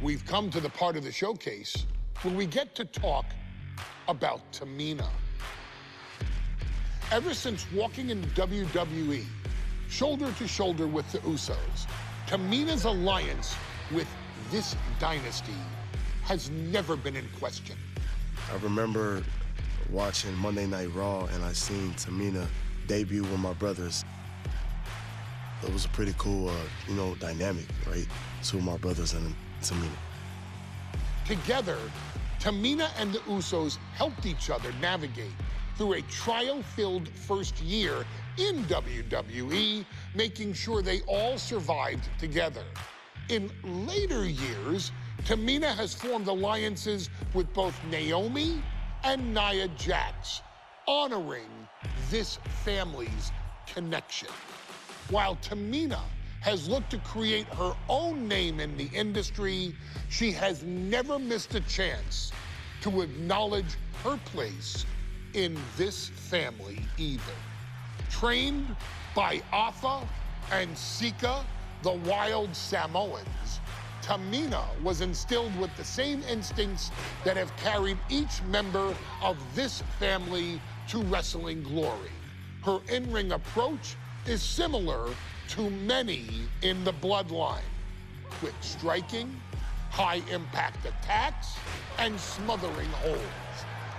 we've come to the part of the showcase where we get to talk about Tamina. Ever since walking in WWE, shoulder to shoulder with the Usos, Tamina's alliance with this dynasty has never been in question. I remember watching Monday Night Raw and I seen Tamina debut with my brothers. It was a pretty cool, dynamic, right? Two of my brothers and Tamina. Together, Tamina and the Usos helped each other navigate through a trial-filled first year in WWE, making sure they all survived together. In later years, Tamina has formed alliances with both Naomi and Nia Jax, honoring this family's connection. While Tamina has looked to create her own name in the industry, she has never missed a chance to acknowledge her place in this family either. Trained by Afa and Sika, the wild Samoans, Tamina was instilled with the same instincts that have carried each member of this family to wrestling glory. Her in-ring approach is similar to many in the Bloodline, quick striking, high-impact attacks, and smothering holds.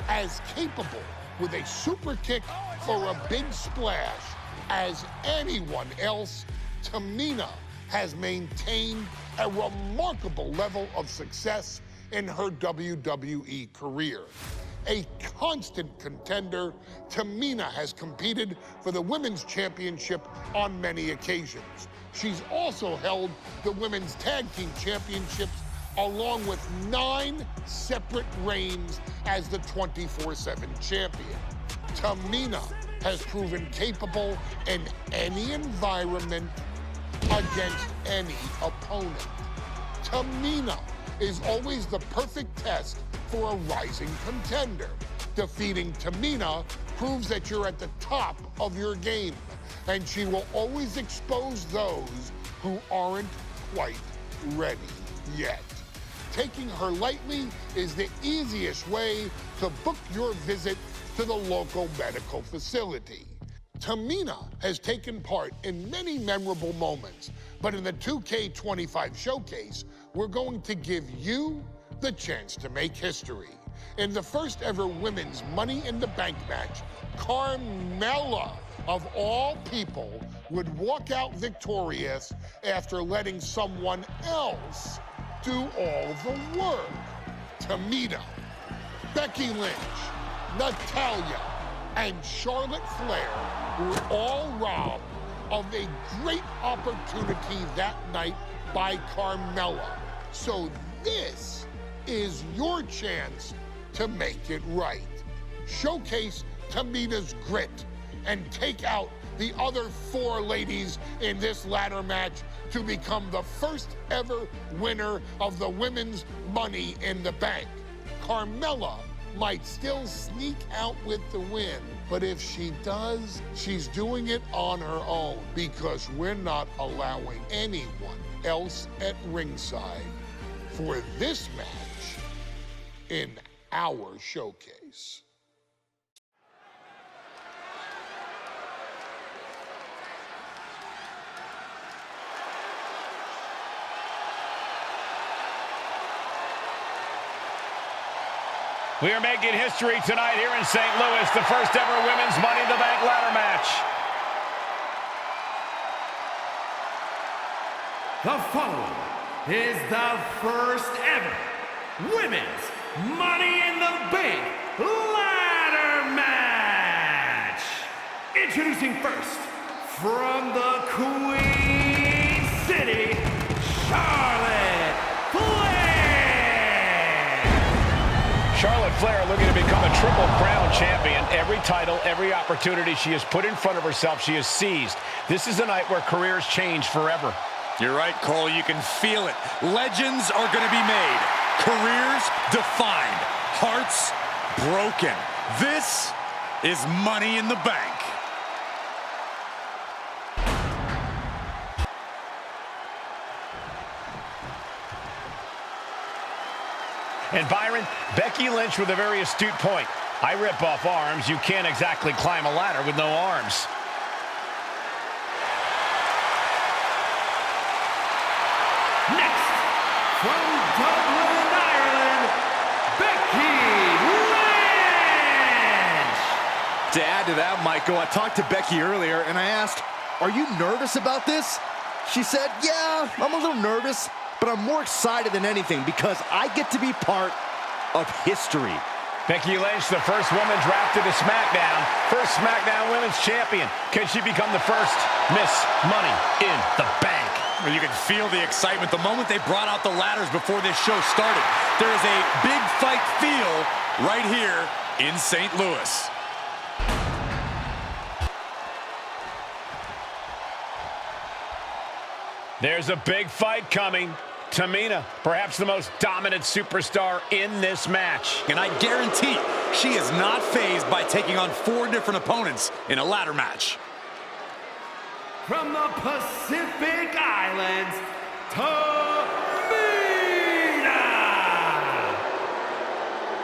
As capable with a super kick or a big splash as anyone else, Tamina has maintained a remarkable level of success in her WWE career. A constant contender, Tamina has competed for the Women's Championship on many occasions. She's also held the Women's Tag Team Championships along with 9 separate reigns as the 24/7 champion. Tamina has proven capable in any environment against any opponent. Tamina is always the perfect test for a rising contender. Defeating Tamina proves that you're at the top of your game, and she will always expose those who aren't quite ready yet. Taking her lightly is the easiest way to book your visit to the local medical facility. Tamina has taken part in many memorable moments, but in the 2K25 showcase, we're going to give you the chance to make history. In the first ever women's Money in the Bank match, Carmella, of all people, would walk out victorious after letting someone else do all the work. Tamina, Becky Lynch, Natalya, and Charlotte Flair were all robbed of a great opportunity that night by Carmella. So this is your chance to make it right. Showcase Tamina's grit and take out the other 4 ladies in this ladder match to become the first ever winner of the Women's Money in the Bank. Carmella might still sneak out with the win, but if she does, she's doing it on her own because we're not allowing anyone else at ringside for this match in our showcase. We are making history tonight here in St. Louis, the first ever Women's Money in the Bank ladder match. The following is the first ever Women's Money in the Bank ladder match. Introducing first, from the Queen City, Charlotte Flair. Charlotte Flair looking to become a Triple Crown champion. Every title, every opportunity she has put in front of herself, she has seized. This is a night where careers change forever. You're right, Cole. You can feel it. Legends are going to be made. Careers defined. Hearts broken. This is Money in the Bank. And Byron, Becky Lynch with a very astute point. I rip off arms. You can't exactly climb a ladder with no arms. Next, from Dublin, Ireland, Becky Lynch! To add to that, Michael, I talked to Becky earlier and I asked, are you nervous about this? She said, yeah, I'm a little nervous, but I'm more excited than anything because I get to be part of history. Becky Lynch, the first woman drafted to SmackDown. First SmackDown Women's Champion. Can she become the first Miss Money in the Bank? Well, you can feel the excitement the moment they brought out the ladders before this show started. There is a big fight feel right here in St. Louis. There's a big fight coming. Tamina, perhaps the most dominant superstar in this match. And I guarantee she is not fazed by taking on 4 different opponents in a ladder match. From the Pacific Islands, Tamina!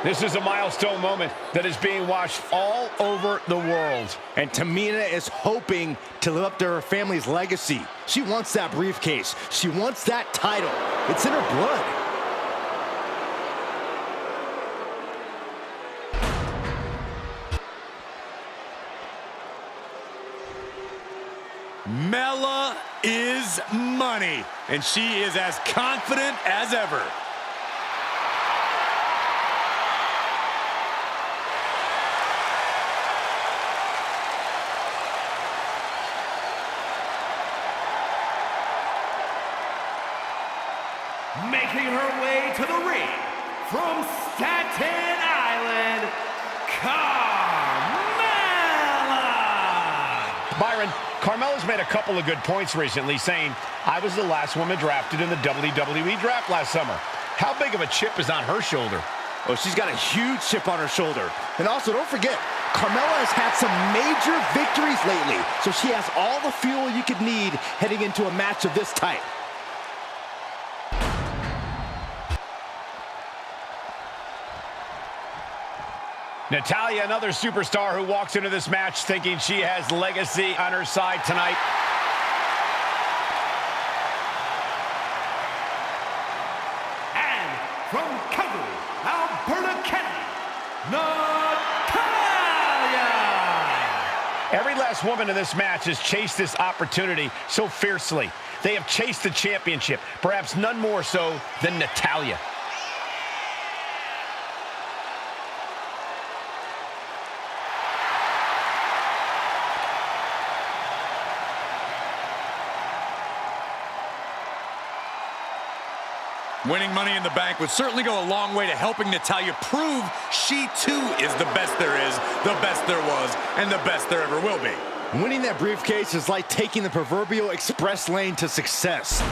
This is a milestone moment that is being watched all over the world. And Tamina is hoping to live up to her family's legacy. She wants that briefcase. She wants that title. It's in her blood. Mella is money, and she is as confident as ever. Making her way to the ring from Staten Island, Carmella! Byron, Carmella's made a couple of good points recently, saying, I was the last woman drafted in the WWE draft last summer. How big of a chip is on her shoulder? Oh, she's got a huge chip on her shoulder. And also, don't forget, Carmella has had some major victories lately, so she has all the fuel you could need heading into a match of this type. Natalya, another superstar who walks into this match thinking she has legacy on her side tonight. And from Calgary, Alberta, Canada, Natalya! Every last woman in this match has chased this opportunity so fiercely. They have chased the championship, perhaps none more so than Natalya. Winning Money in the Bank would certainly go a long way to helping Natalya prove she too is the best there is, the best there was, and the best there ever will be. Winning that briefcase is like taking the proverbial express lane to success.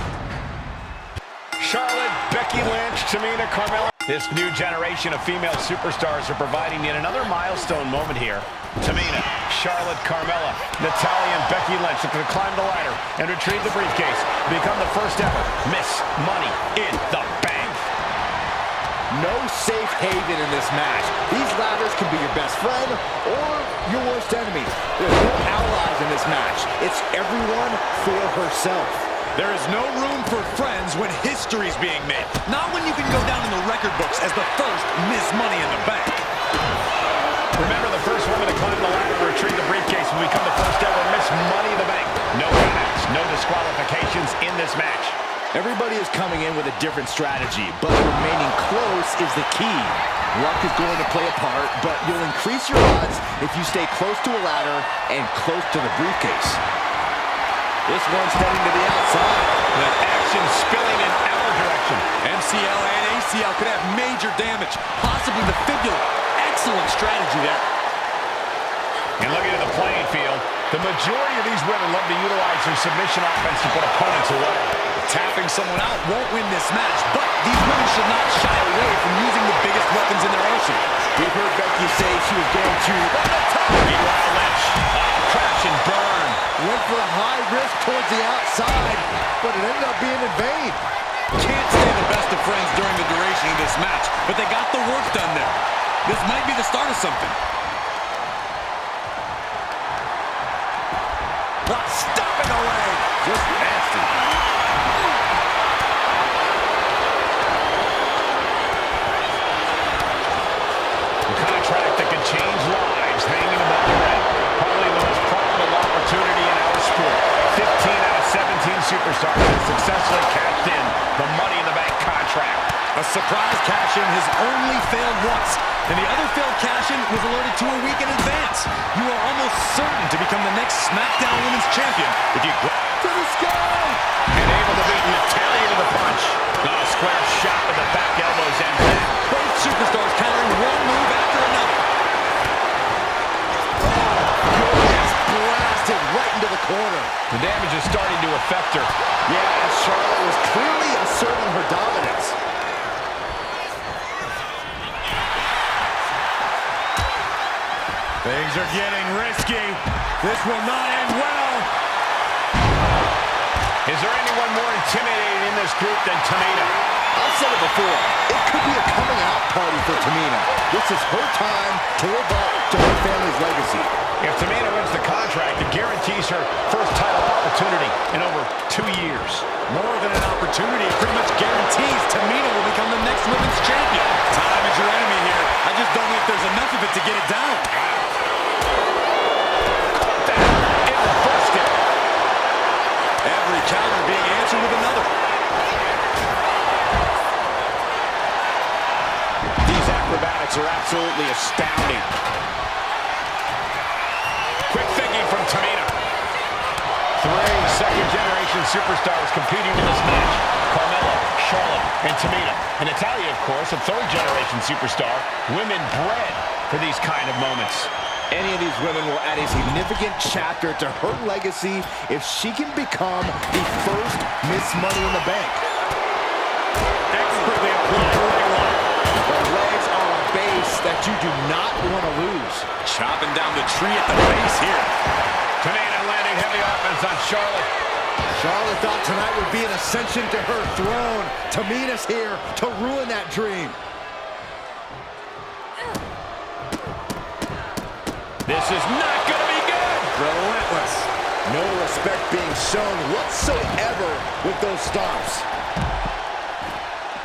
Charlotte, Becky Lynch, Tamina, Carmella. This new generation of female superstars are providing yet another milestone moment here. Tamina, Charlotte, Carmella, Natalya, and Becky Lynch look to climb the ladder and retrieve the briefcase, become the first ever Miss Money in the Bank. No safe haven in this match. These ladders can be your best friend or your worst enemy. There's no allies in this match. It's everyone for herself. There is no room for friends when history's being made. Not when you can go down in the record books as the first Miss Money in the Bank. Remember, the first woman to climb the ladder to retrieve the briefcase will become the first ever Miss Money in the Bank. No counts, no disqualifications in this match. Everybody is coming in with a different strategy, but remaining close is the key. Luck is going to play a part, but you'll increase your odds if you stay close to a ladder and close to the briefcase. This one's heading to the outside. The action spilling in our direction. MCL and ACL could have major damage, possibly the fibula. Excellent strategy there. And looking at the playing field, the majority of these women love to utilize their submission offense to put opponents away. Tapping someone out won't win this match, but these women should not shy away from using the biggest weapons in their arsenal. We've heard Becky say she was going to... Meanwhile, Lynch, crash and burn. Went for the high risk towards the outside, but it ended up being in vain. Can't stay the best of friends during the duration of this match, but they got the work done there. This might be the start of something. Stopping the leg. Just nasty. A contract that can change lives hanging above the ring. Probably the most profitable opportunity in our sport. 15 out of 17 superstars have successfully cashed in the Money in the Bank contract. A surprise cash-in has only failed once, and the other failed cash-in was alerted to a week in advance. You are almost certain to become the next SmackDown Women's Champion if you go to the sky. And able to beat Natalya to the punch. A square shot with the back elbows ends that. Both superstars countering one move after another. Blasted right into the corner. The damage is starting to affect her. Yeah, Charlotte was clearly asserting her dominance. Things are getting risky. This will not end well. Is there anyone more intimidating in this group than Tamina? I've said it before. It could be a coming out party for Tamina. This is her time to live up to her family's legacy. If Tamina wins the contract, it guarantees her first title opportunity in over 2 years. More than an opportunity, it pretty much guarantees Tamina will become the next women's champion. Time is your enemy here. I just don't know if there's enough of it to get it down. Every counter being answered with another. These acrobatics are absolutely astounding. Quick thinking from Tamina. 3 second-generation superstars competing in this match. Carmella, Charlotte, and Tamina. And Natalya, of course, a 3rd-generation superstar. Women bred for these kind of moments. Any of these women will add a significant chapter to her legacy if she can become the first Miss Money in the Bank. Expertly applied leg lock. The legs are a base that you do not want to lose. Chopping down the tree at the base here. Tamina landing heavy offense on Charlotte. Charlotte thought tonight would be an ascension to her throne. Tamina's here to ruin that dream. This is not going to be good. Relentless. No respect being shown whatsoever with those stomps.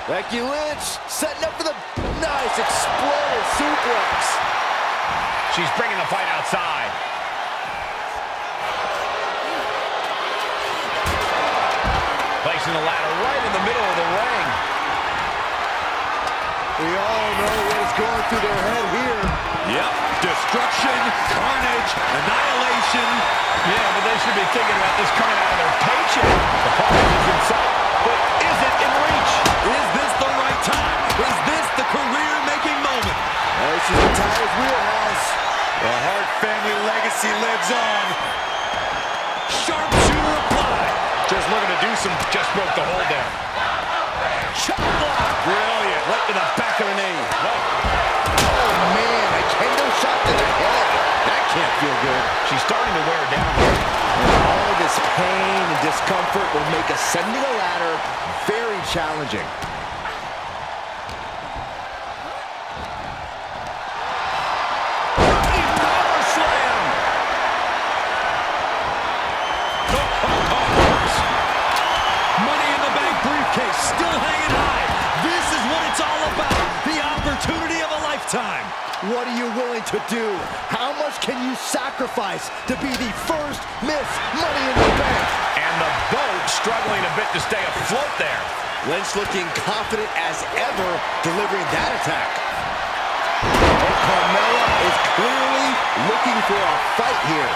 Becky Lynch setting up for the nice explosive suplex. She's bringing the fight outside. Placing the ladder right in the middle of the ring. We all know what is going through their head here. Yep. Destruction, carnage, annihilation. Yeah, but they should be thinking about this coming out of their paycheck. The carnage is inside, but is it in reach? Is this the right time? Is this the career-making moment? This is Natalya's wheelhouse. The Hart family legacy lives on. Sharpshooter applied. Just looking to do some, just broke the hold down. Chop block. Brilliant. Right to the back of the knee. Oh, man, a kendo shot to the head. That can't feel good. She's starting to wear down here. All of this pain and discomfort will make ascending a ladder very challenging. Still hanging high. This is what it's all about. The opportunity of a lifetime. What are you willing to do? How much can you sacrifice to be the first Miss Money in the Bank? And the boat struggling a bit to stay afloat there. Lynch looking confident as ever, delivering that attack. And Carmella is clearly looking for a fight here.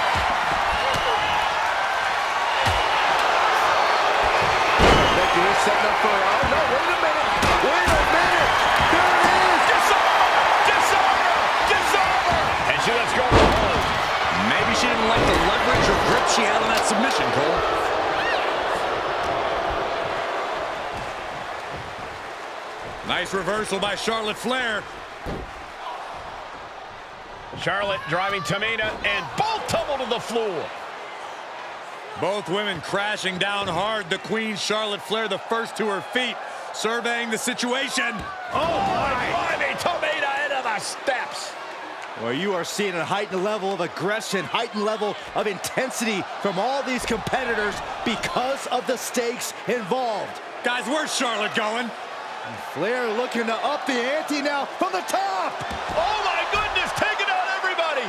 Becky setting up for her. Oh, no, wait a minute. Wait a minute. There it is. Disarmer! Disarmer! Disarmer! And she lets go of the hold. Maybe she didn't like the leverage or grip she had on that submission, Cole. Nice reversal by Charlotte Flair. Charlotte driving Tamina, and both tumble to the floor. Both women crashing down hard. The Queen, Charlotte Flair, the first to her feet, surveying the situation. Oh, my, Tamina into the steps. Well, you are seeing a heightened level of aggression, heightened level of intensity from all these competitors because of the stakes involved. Guys, where's Charlotte going? And Flair looking to up the ante now from the top. Oh, my goodness, taking out everybody.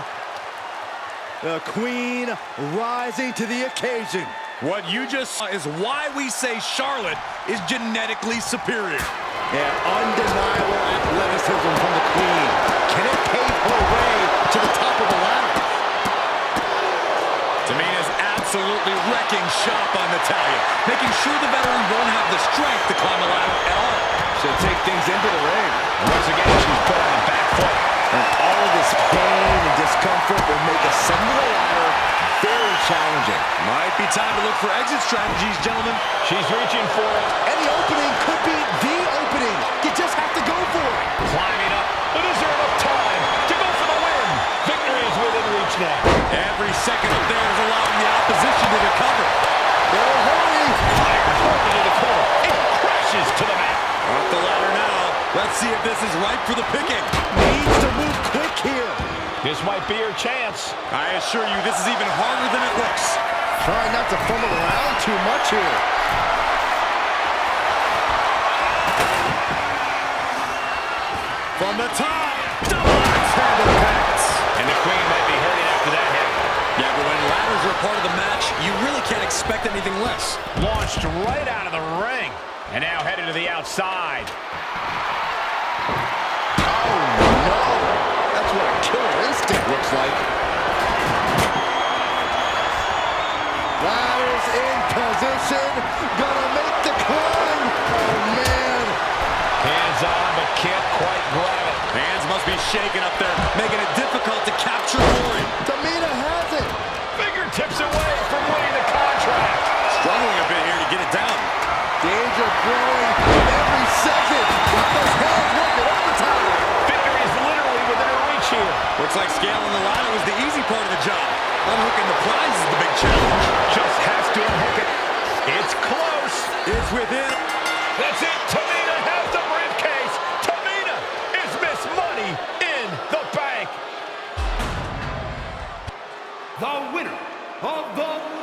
The Queen rising to the occasion. What you just saw is why we say Charlotte is genetically superior. And undeniable athleticism from the Queen. Can it pave her way to the top of the ladder? Tamina's absolutely wrecking shop on Natalya, making sure the veteran won't have the strength to climb a ladder at all. She'll take things into the ring. Once again, she's put on the back foot. And all of this pain and discomfort will make ascending the ladder very challenging. Might be time to look for exit strategies, gentlemen. She's reaching for it. And the opening could be the opening. You just have to go for it. Climbing up, but is there enough time to go for the win? Victory is within reach now. Every second up there is allowing the opposition to recover. They'll hurry. Fire thrown into the corner. It crashes to the mat. Off the ladder now. Let's see if this is ripe for the picking. Needs to move quick here. This might be her chance. I assure you, this is even harder than it looks. Trying not to fumble around too much here. From the top, double axe-handle impacts. And the Queen might be hurting after that hit. Yeah, but when ladders are part of the match, you really can't expect anything less. Launched right out of the ring. And now headed to the outside. Oh, no. That's what a killer instinct looks like. Ladders in position. Gonna make the climb. Oh, man. Hands on, but can't quite grab it. Hands must be shaking up there, making it difficult to capture glory. Tamina has it. Fingertips away from winning the contract. Struggling a bit here to get it down. Danger growing with every second. Got those hands working overtime. Victory is literally within her reach here. Looks like scaling the ladder was the easy part of the job. Unhooking the prize is the big challenge. Just has to unhook it. It's close. It's within. That's it. Tamina has the briefcase. Tamina is Miss Money in the Bank. The winner of the